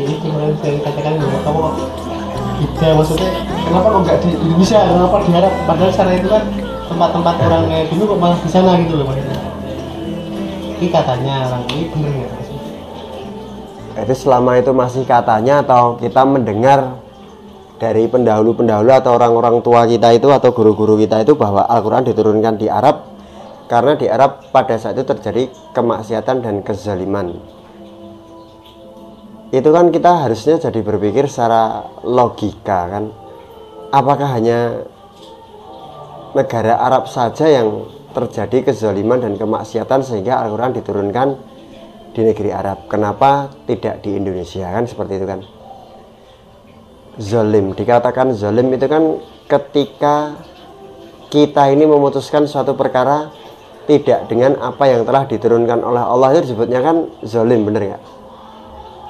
ini kemarin saya katakan bahwa kamu kok kita maksudnya kenapa kok nggak di Indonesia, kenapa di Arab, padahal sana itu kan tempat-tempat orangnya dulu kok malah di sana gitu loh maksudnya. Ini katanya orang ini bener nggak? Itu selama itu masih katanya atau kita mendengar dari pendahulu-pendahulu atau orang-orang tua kita itu atau guru-guru kita itu bahwa Al-Quran diturunkan di Arab karena di Arab pada saat itu terjadi kemaksiatan dan kezaliman. Itu kan kita harusnya jadi berpikir secara logika kan, apakah hanya negara Arab saja yang terjadi kezaliman dan kemaksiatan sehingga Al-Quran diturunkan di negeri Arab, kenapa tidak di Indonesia, kan seperti itu kan. Zalim, dikatakan zalim itu kan ketika kita ini memutuskan suatu perkara tidak dengan apa yang telah diturunkan oleh Allah, itu disebutnya kan zalim, bener nggak?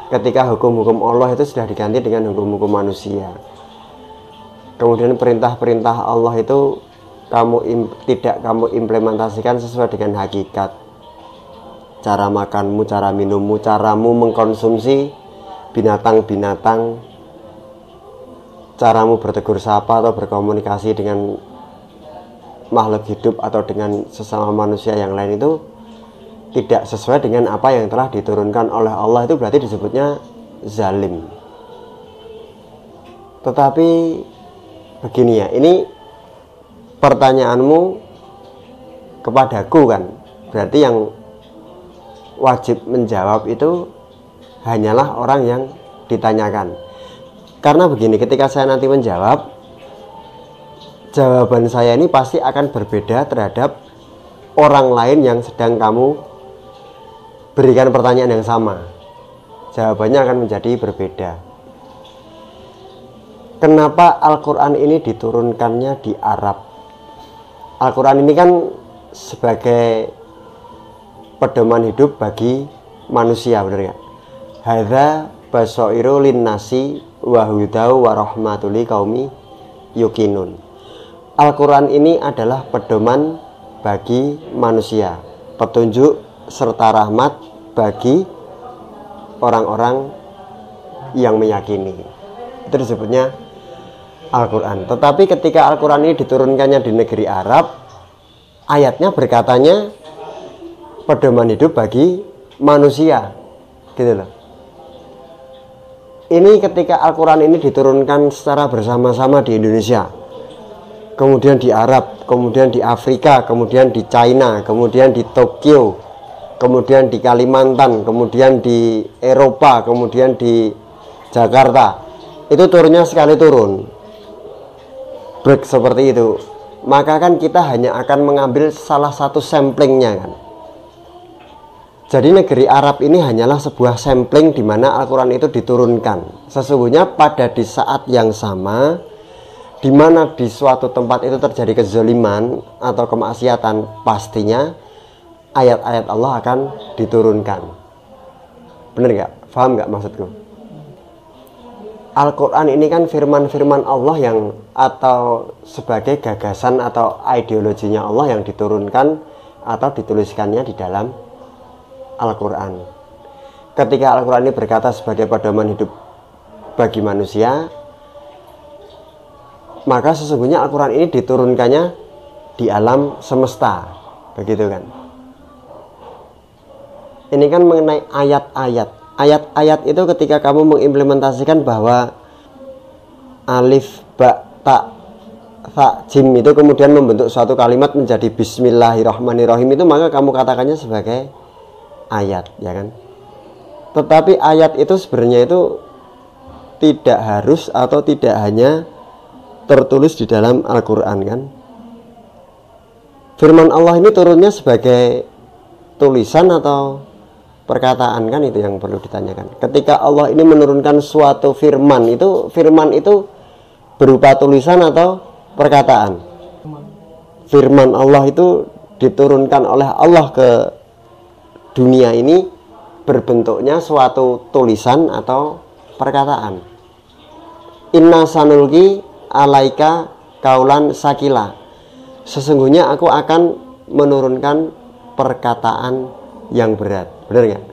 Ketika hukum-hukum Allah itu sudah diganti dengan hukum-hukum manusia, kemudian perintah-perintah Allah itu tidak kamu implementasikan sesuai dengan hakikat, cara makanmu, cara minummu, caramu mengkonsumsi binatang-binatang, caramu bertegur sapa atau berkomunikasi dengan makhluk hidup atau dengan sesama manusia yang lain itu tidak sesuai dengan apa yang telah diturunkan oleh Allah, itu berarti disebutnya zalim. Tetapi begini ya, ini pertanyaanmu kepadaku kan, berarti yang wajib menjawab itu hanyalah orang yang ditanyakan. Karena begini, ketika saya nanti menjawab, jawaban saya ini pasti akan berbeda terhadap orang lain yang sedang kamu berikan pertanyaan yang sama. Jawabannya akan menjadi berbeda. Kenapa Al-Quran ini diturunkannya di Arab? Al-Quran ini kan sebagai pedoman hidup bagi manusia, benar ya? Hadza basairu linnasi wa hudau wa rahmatul liqaumi yuqinun. Al-Quran ini adalah pedoman bagi manusia, petunjuk serta rahmat bagi orang-orang yang meyakini. Itu disebutnya Al-Quran. Tetapi ketika Al-Quran ini diturunkannya di negeri Arab, ayatnya berkatanya pedoman hidup bagi manusia, gitu loh. Ini ketika Al-Quran ini diturunkan secara bersama-sama di Indonesia, kemudian di Arab, kemudian di Afrika, kemudian di China, kemudian di Tokyo, kemudian di Kalimantan, kemudian di Eropa, kemudian di Jakarta, itu turunnya sekali turun break seperti itu, maka kan kita hanya akan mengambil salah satu samplingnya kan. Jadi negeri Arab ini hanyalah sebuah sampling di mana Al-Quran itu diturunkan. Sesungguhnya pada di saat yang sama, di mana di suatu tempat itu terjadi kezaliman atau kemaksiatan, pastinya ayat-ayat Allah akan diturunkan. Bener nggak? Paham nggak maksudku? Al-Quran ini kan firman-firman Allah yang atau sebagai gagasan atau ideologinya Allah yang diturunkan atau dituliskannya di dalam Al-Quran. Ketika Al-Quran ini berkata sebagai pedoman hidup bagi manusia, maka sesungguhnya Al-Quran ini diturunkannya di alam semesta, begitu kan. Ini kan mengenai ayat-ayat. Ayat-ayat itu ketika kamu mengimplementasikan bahwa alif, ba, ta, fa, jim itu kemudian membentuk suatu kalimat menjadi bismillahirrahmanirrahim, itu maka kamu katakannya sebagai ayat, ya kan. Tetapi ayat itu sebenarnya itu tidak harus atau tidak hanya tertulis di dalam Al-Quran kan. Firman Allah ini turunnya sebagai tulisan atau perkataan, kan itu yang perlu ditanyakan. Ketika Allah ini menurunkan suatu firman itu berupa tulisan atau perkataan. Firman Allah itu diturunkan oleh Allah ke dunia ini berbentuknya suatu tulisan atau perkataan. Inna sanulki alaika kaulan sakila. Sesungguhnya aku akan menurunkan perkataan yang berat. Benar nggak?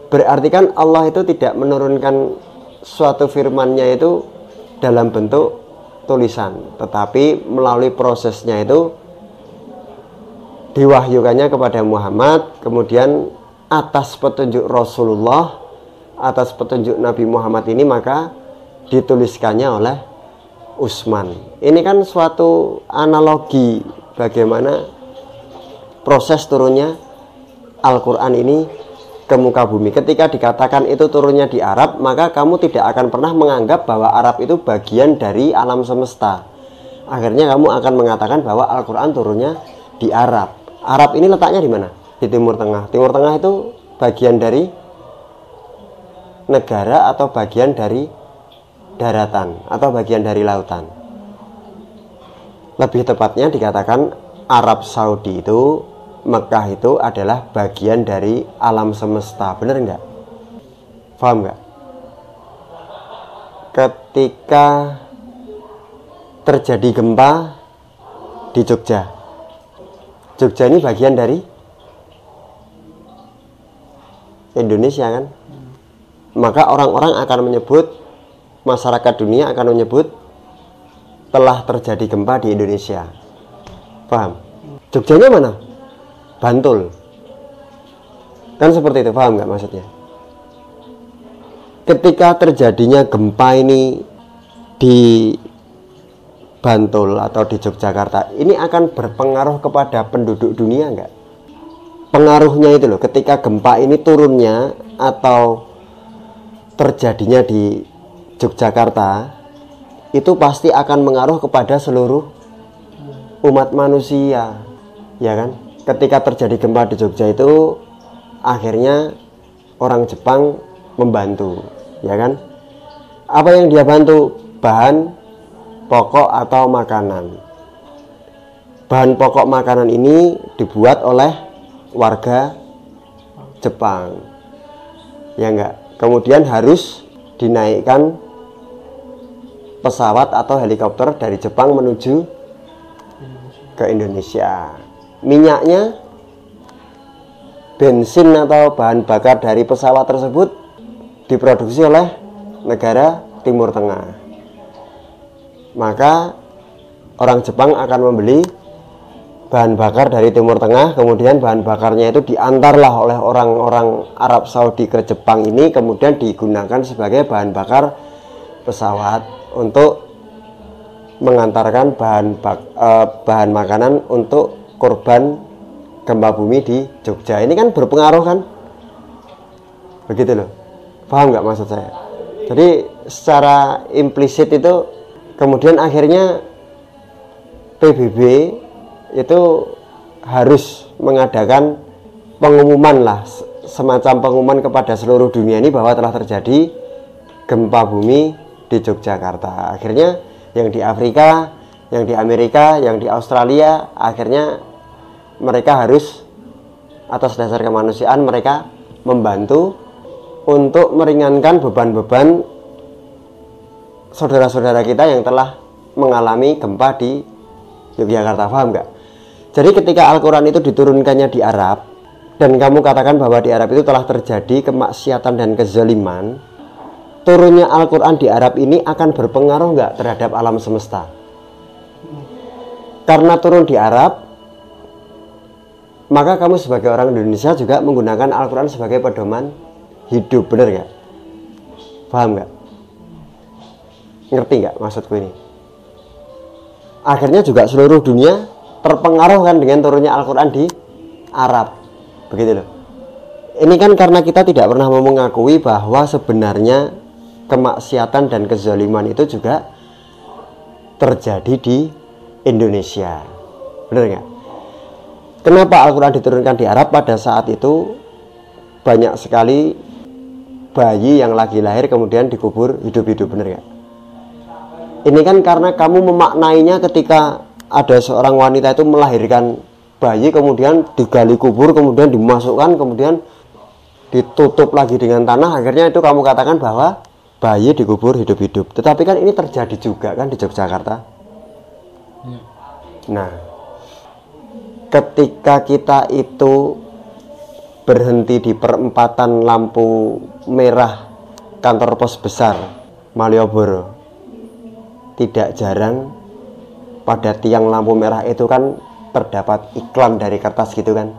Berarti kan Allah itu tidak menurunkan suatu firman-Nya itu dalam bentuk tulisan, tetapi melalui prosesnya itu diwahyukannya kepada Muhammad, kemudian atas petunjuk Rasulullah, atas petunjuk Nabi Muhammad ini maka dituliskannya oleh Utsman. Ini kan suatu analogi bagaimana proses turunnya Al-Quran ini ke muka bumi. Ketika dikatakan itu turunnya di Arab, maka kamu tidak akan pernah menganggap bahwa Arab itu bagian dari alam semesta. Akhirnya kamu akan mengatakan bahwa Al-Quran turunnya di Arab. Arab ini letaknya di mana? Di Timur Tengah. Timur Tengah itu bagian dari negara atau bagian dari daratan atau bagian dari lautan. Lebih tepatnya dikatakan Arab Saudi itu, Mekah itu adalah bagian dari alam semesta. Bener nggak? Paham nggak? Ketika terjadi gempa di Jogja, Jogja ini bagian dari Indonesia kan? Maka orang-orang akan menyebut, masyarakat dunia akan menyebut telah terjadi gempa di Indonesia. Paham? Jogjanya mana? Bantul. Kan seperti itu, paham nggak maksudnya? Ketika terjadinya gempa ini di Bantul atau di Yogyakarta, ini akan berpengaruh kepada penduduk dunia nggak? Pengaruhnya itu loh, ketika gempa ini turunnya atau terjadinya di Yogyakarta, itu pasti akan mengaruh kepada seluruh umat manusia, ya kan? Ketika terjadi gempa di Jogja itu, akhirnya orang Jepang membantu, ya kan? Apa yang dia bantu? Bahan pokok atau makanan. Bahan pokok makanan ini dibuat oleh warga Jepang, ya enggak? Kemudian harus dinaikkan pesawat atau helikopter dari Jepang menuju ke Indonesia. Minyaknya, bensin atau bahan bakar dari pesawat tersebut diproduksi oleh negara Timur Tengah. Maka orang Jepang akan membeli bahan bakar dari Timur Tengah, kemudian bahan bakarnya itu diantarlah oleh orang-orang Arab Saudi ke Jepang ini, kemudian digunakan sebagai bahan bakar pesawat untuk mengantarkan bahan makanan untuk korban gempa bumi di Jogja. Ini kan berpengaruh kan? Begitu loh. Paham nggak maksud saya? Jadi secara implisit itu kemudian akhirnya PBB itu harus mengadakan pengumuman lah, semacam pengumuman kepada seluruh dunia ini bahwa telah terjadi gempa bumi di Yogyakarta. Akhirnya yang di Afrika, yang di Amerika, yang di Australia, akhirnya mereka harus atas dasar kemanusiaan mereka membantu untuk meringankan beban-beban saudara-saudara kita yang telah mengalami gempa di Yogyakarta. Paham nggak? Jadi ketika Al-Quran itu diturunkannya di Arab, dan kamu katakan bahwa di Arab itu telah terjadi kemaksiatan dan kezaliman, turunnya Al-Quran di Arab ini akan berpengaruh nggak terhadap alam semesta? Karena turun di Arab, maka kamu sebagai orang Indonesia juga menggunakan Al-Quran sebagai pedoman hidup, bener nggak? Paham nggak? Ngerti nggak maksudku ini? Akhirnya juga seluruh dunia terpengaruh kan dengan turunnya Al-Quran di Arab, begitu loh. Ini kan karena kita tidak pernah mau mengakui bahwa sebenarnya kemaksiatan dan kezaliman itu juga terjadi di Indonesia, benar nggak? Kenapa Al-Quran diturunkan di Arab? Pada saat itu banyak sekali bayi yang lagi lahir kemudian dikubur hidup-hidup, benar nggak? Ini kan karena kamu memaknainya ketika ada seorang wanita itu melahirkan bayi, kemudian digali kubur, kemudian dimasukkan, kemudian ditutup lagi dengan tanah, akhirnya itu kamu katakan bahwa bayi dikubur hidup-hidup. Tetapi kan ini terjadi juga kan di Yogyakarta. Nah, ketika kita itu berhenti di perempatan lampu merah kantor pos besar Malioboro, tidak jarang pada tiang lampu merah itu kan terdapat iklan dari kertas gitu kan,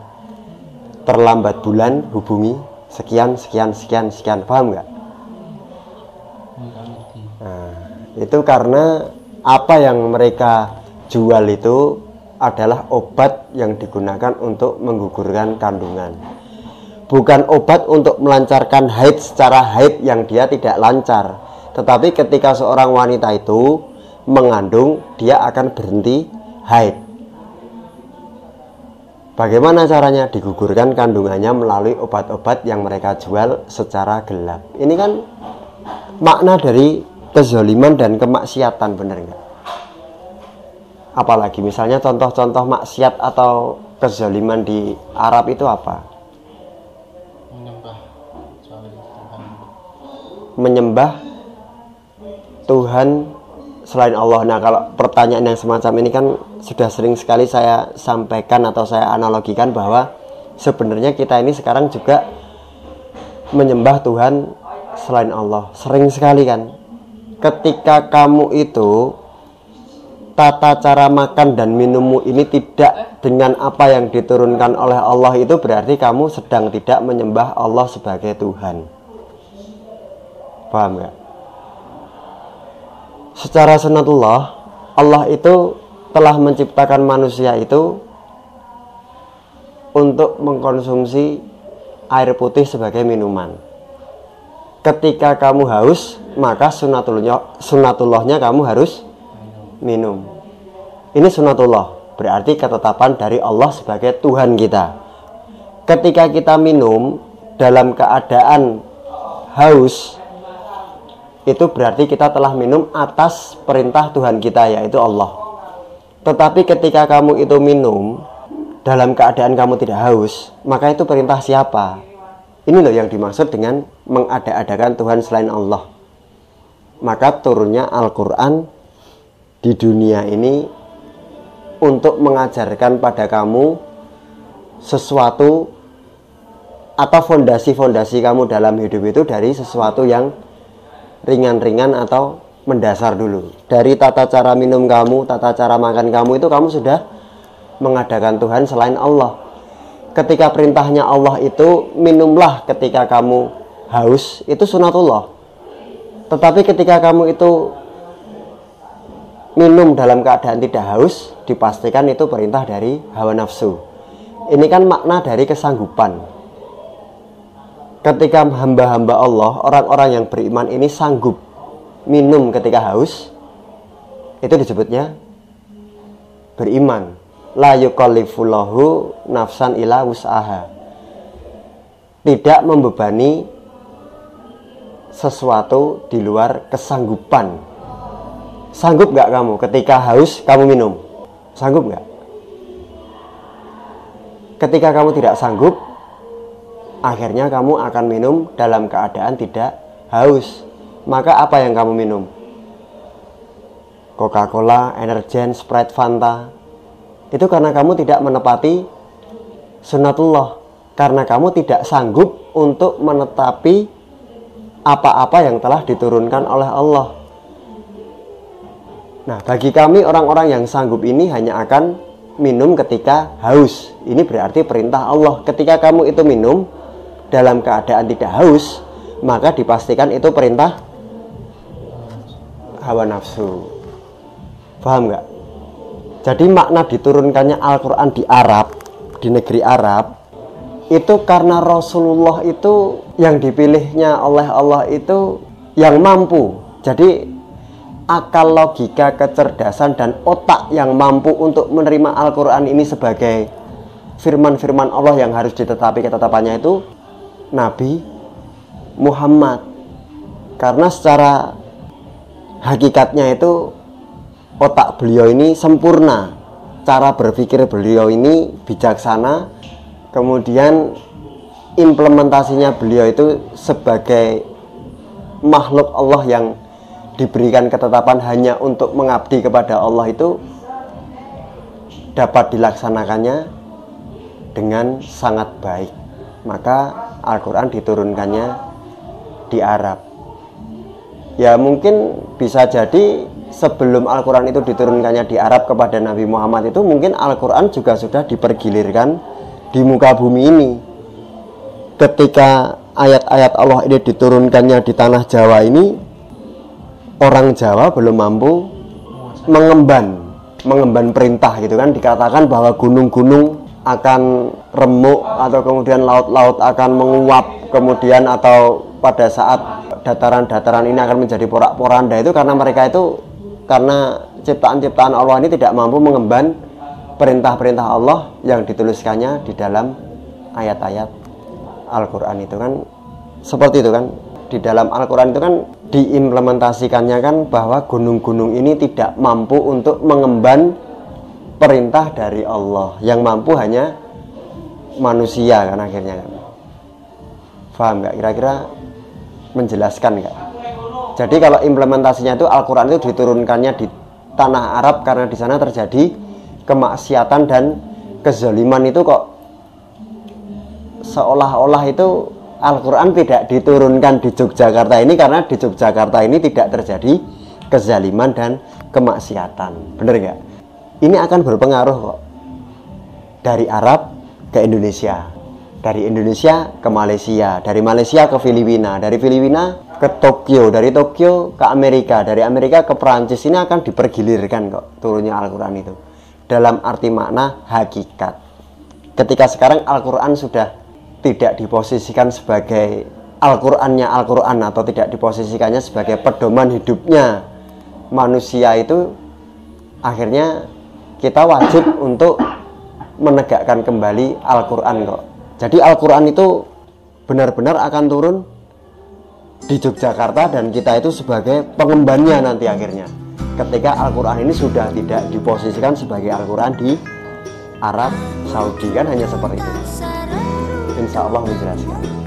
terlambat bulan hubungi sekian sekian sekian sekian, paham nggak? Nah, itu karena apa yang mereka jual itu adalah obat yang digunakan untuk menggugurkan kandungan, bukan obat untuk melancarkan haid secara haid yang dia tidak lancar. Tetapi ketika seorang wanita itu mengandung, dia akan berhenti haid. Bagaimana caranya? Digugurkan kandungannya melalui obat-obat yang mereka jual secara gelap. Ini kan makna dari kezaliman dan kemaksiatan, benar nggak? Apalagi misalnya contoh-contoh maksiat atau kezaliman di Arab itu apa? Menyembah Tuhan selain Allah. Nah, kalau pertanyaan yang semacam ini kan sudah sering sekali saya sampaikan atau saya analogikan bahwa sebenarnya kita ini sekarang juga menyembah Tuhan selain Allah. Sering sekali kan, ketika kamu itu tata cara makan dan minummu ini tidak dengan apa yang diturunkan oleh Allah, itu berarti kamu sedang tidak menyembah Allah sebagai Tuhan. Paham gak? Secara sunatullah, Allah itu telah menciptakan manusia itu untuk mengkonsumsi air putih sebagai minuman. Ketika kamu haus, maka sunatullahnya kamu harus minum. Ini sunatullah, berarti ketetapan dari Allah sebagai Tuhan kita. Ketika kita minum dalam keadaan haus, itu berarti kita telah minum atas perintah Tuhan kita, yaitu Allah. Tetapi ketika kamu itu minum dalam keadaan kamu tidak haus, maka itu perintah siapa? Ini loh yang dimaksud dengan mengada-adakan Tuhan selain Allah. Maka turunnya Al-Quran di dunia ini untuk mengajarkan pada kamu sesuatu, atau fondasi-fondasi kamu dalam hidup itu dari sesuatu yang ringan-ringan atau mendasar dulu. Dari tata cara minum kamu, tata cara makan kamu, itu kamu sudah mengadakan Tuhan selain Allah. Ketika perintahnya Allah itu minumlah ketika kamu haus, itu sunatullah. Tetapi ketika kamu itu minum dalam keadaan tidak haus, dipastikan itu perintah dari hawa nafsu. Ini kan makna dari kesanggupan. Ketika hamba-hamba Allah, orang-orang yang beriman ini sanggup minum ketika haus, itu disebutnya beriman. La yukallifullahu nafsan ila wus'aha. Tidak membebani sesuatu di luar kesanggupan. Sanggup gak kamu ketika haus kamu minum? Sanggup gak? Ketika kamu tidak sanggup, akhirnya kamu akan minum dalam keadaan tidak haus. Maka apa yang kamu minum? Coca-Cola, Energen, Sprite, Fanta. Itu karena kamu tidak menepati sunatullah. Karena kamu tidak sanggup untuk menetapi apa-apa yang telah diturunkan oleh Allah. Nah, bagi kami orang-orang yang sanggup ini hanya akan minum ketika haus. Ini berarti perintah Allah. Ketika kamu itu minum dalam keadaan tidak haus, maka dipastikan itu perintah hawa nafsu. Paham nggak? Jadi makna diturunkannya Al-Quran di Arab, di negeri Arab, itu karena Rasulullah itu yang dipilihnya oleh Allah itu yang mampu. Jadi akal, logika, kecerdasan, dan otak yang mampu untuk menerima Al-Quran ini sebagai firman-firman Allah yang harus ditetapi ketetapannya itu Nabi Muhammad. Karena secara hakikatnya itu otak beliau ini sempurna, cara berpikir beliau ini bijaksana, kemudian implementasinya beliau itu sebagai makhluk Allah yang diberikan ketetapan hanya untuk mengabdi kepada Allah itu dapat dilaksanakannya dengan sangat baik. maka Al-Quran diturunkannya di Arab. Ya mungkin bisa jadi sebelum Al-Quran itu diturunkannya di Arab kepada Nabi Muhammad itu mungkin Al-Quran juga sudah dipergilirkan di muka bumi ini. Ketika ayat-ayat Allah ini diturunkannya di tanah Jawa ini, orang Jawa belum mampu mengemban perintah gitu kan. Dikatakan bahwa gunung-gunung akan remuk atau kemudian laut-laut akan menguap kemudian, atau pada saat dataran-dataran ini akan menjadi porak-poranda, itu karena mereka itu, karena ciptaan-ciptaan Allah ini tidak mampu mengemban perintah-perintah Allah yang dituliskannya di dalam ayat-ayat Al-Quran itu kan. Seperti itu kan, di dalam Al-Quran itu kan diimplementasikannya kan bahwa gunung-gunung ini tidak mampu untuk mengemban perintah dari Allah, yang mampu hanya manusia kan akhirnya kan. Paham nggak? Kira-kira menjelaskan nggak? Jadi kalau implementasinya itu Al-Quran itu diturunkannya di tanah Arab karena di sana terjadi kemaksiatan dan kezaliman, itu kok seolah-olah itu Al-Quran tidak diturunkan di Yogyakarta ini karena di Yogyakarta ini tidak terjadi kezaliman dan kemaksiatan. Bener nggak? Ini akan berpengaruh kok dari Arab ke Indonesia, dari Indonesia ke Malaysia, dari Malaysia ke Filipina, dari Filipina ke Tokyo, dari Tokyo ke Amerika, dari Amerika ke Perancis. Ini akan dipergilirkan kok turunnya Al-Quran itu dalam arti makna hakikat. Ketika sekarang Al-Quran sudah tidak diposisikan sebagai Al-Qurannya Al-Quran, atau tidak diposisikannya sebagai pedoman hidupnya manusia, itu akhirnya kita wajib untuk menegakkan kembali Al-Quran kok. Jadi Al-Quran itu benar-benar akan turun di Yogyakarta dan kita itu sebagai pengembannya nanti akhirnya, ketika Al-Quran ini sudah tidak diposisikan sebagai Al-Quran di Arab Saudi kan, hanya seperti itu. Insya Allah menjelaskan.